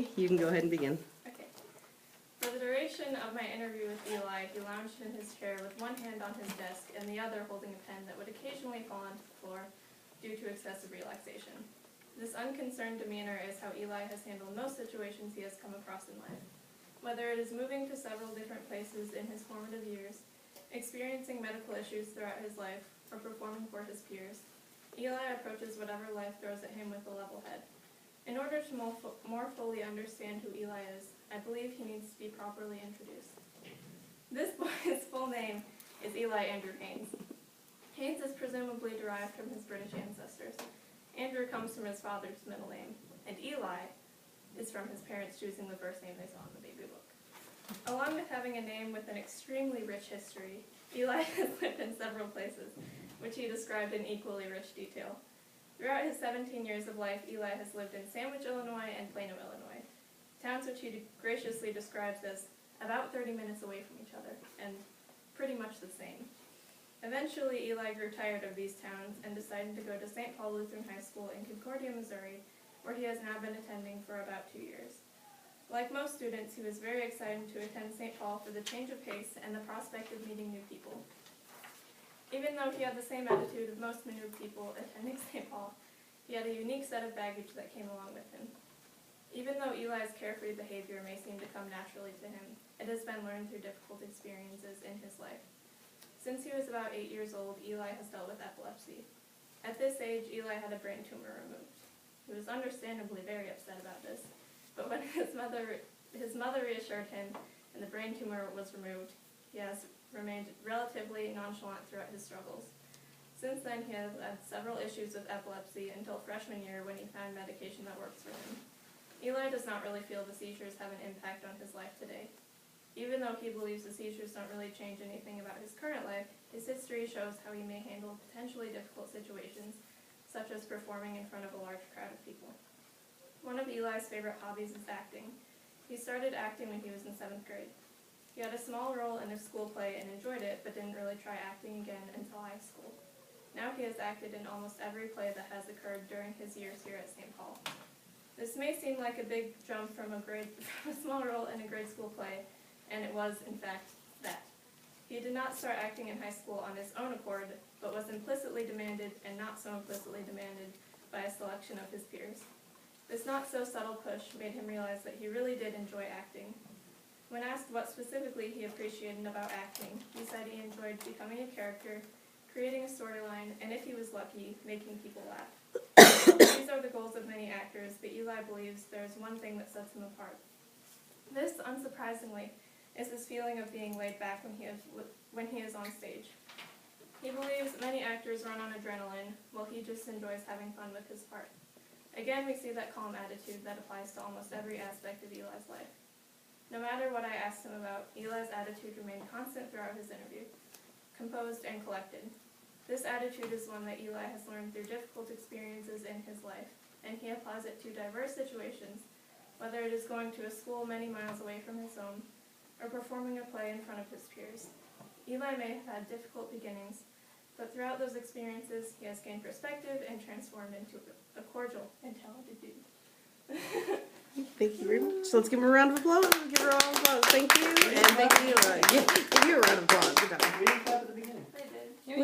Ready? You can go ahead and begin. Okay. For the duration of my interview with Eli, he lounged in his chair with one hand on his desk and the other holding a pen that would occasionally fall onto the floor due to excessive relaxation. This unconcerned demeanor is how Eli has handled most situations he has come across in life. Whether it is moving to several different places in his formative years, experiencing medical issues throughout his life, or performing for his peers, Eli approaches whatever life throws at him with a level head. In order to more fully understand who Eli is, I believe he needs to be properly introduced. This boy's full name is Eli Andrew Haynes. Haynes is presumably derived from his British ancestors. Andrew comes from his father's middle name, and Eli is from his parents choosing the first name they saw in the baby book. Along with having a name with an extremely rich history, Eli has lived in several places, which he described in equally rich detail. Throughout his 17 years of life, Eli has lived in Sandwich, Illinois, and Plano, Illinois, towns which he graciously describes as about 30 minutes away from each other, and pretty much the same. Eventually, Eli grew tired of these towns and decided to go to St. Paul Lutheran High School in Concordia, Missouri, where he has now been attending for about 2 years. Like most students, he was very excited to attend St. Paul for the change of pace and the prospect of meeting new people. Even though he had the same attitude of most new people attending St. Paul, he had a unique set of baggage that came along with him. Even though Eli's carefree behavior may seem to come naturally to him, it has been learned through difficult experiences in his life. Since he was about 8 years old, Eli has dealt with epilepsy. At this age, Eli had a brain tumor removed. He was understandably very upset about this, but when his mother reassured him and the brain tumor was removed, he has remained relatively nonchalant throughout his struggles. Since then, he has had several issues with epilepsy until freshman year when he found medication that works for him. Eli does not really feel the seizures have an impact on his life today. Even though he believes the seizures don't really change anything about his current life, his history shows how he may handle potentially difficult situations, such as performing in front of a large crowd of people. One of Eli's favorite hobbies is acting. He started acting when he was in 7th grade. He had a small role in a school play and enjoyed it, but didn't really try acting again until high school. Now he has acted in almost every play that has occurred during his years here at St. Paul. This may seem like a big jump from a small role in a grade school play, and it was, in fact, that. He did not start acting in high school on his own accord, but was implicitly demanded and not so implicitly demanded by a selection of his peers. This not-so-subtle push made him realize that he really did enjoy acting. When asked what specifically he appreciated about acting, he said he enjoyed becoming a character, creating a storyline, and if he was lucky, making people laugh. These are the goals of many actors, but Eli believes there is one thing that sets him apart. This, unsurprisingly, is his feeling of being laid back when he is on stage. He believes many actors run on adrenaline, while he just enjoys having fun with his part. Again, we see that calm attitude that applies to almost every aspect of Eli's life. No matter what I asked him about, Eli's attitude remained constant throughout his interview, composed and collected. This attitude is one that Eli has learned through difficult experiences in his life, and he applies it to diverse situations, whether it is going to a school many miles away from his home, or performing a play in front of his peers. Eli may have had difficult beginnings, but throughout those experiences, he has gained perspective and transformed into a cordial and talented dude. Thank you very much. So let's give him a round of applause. Give her a round of applause. Thank you. And thank you, Eli. Give you a round of applause. Good job. We didn't clap at the beginning. I did.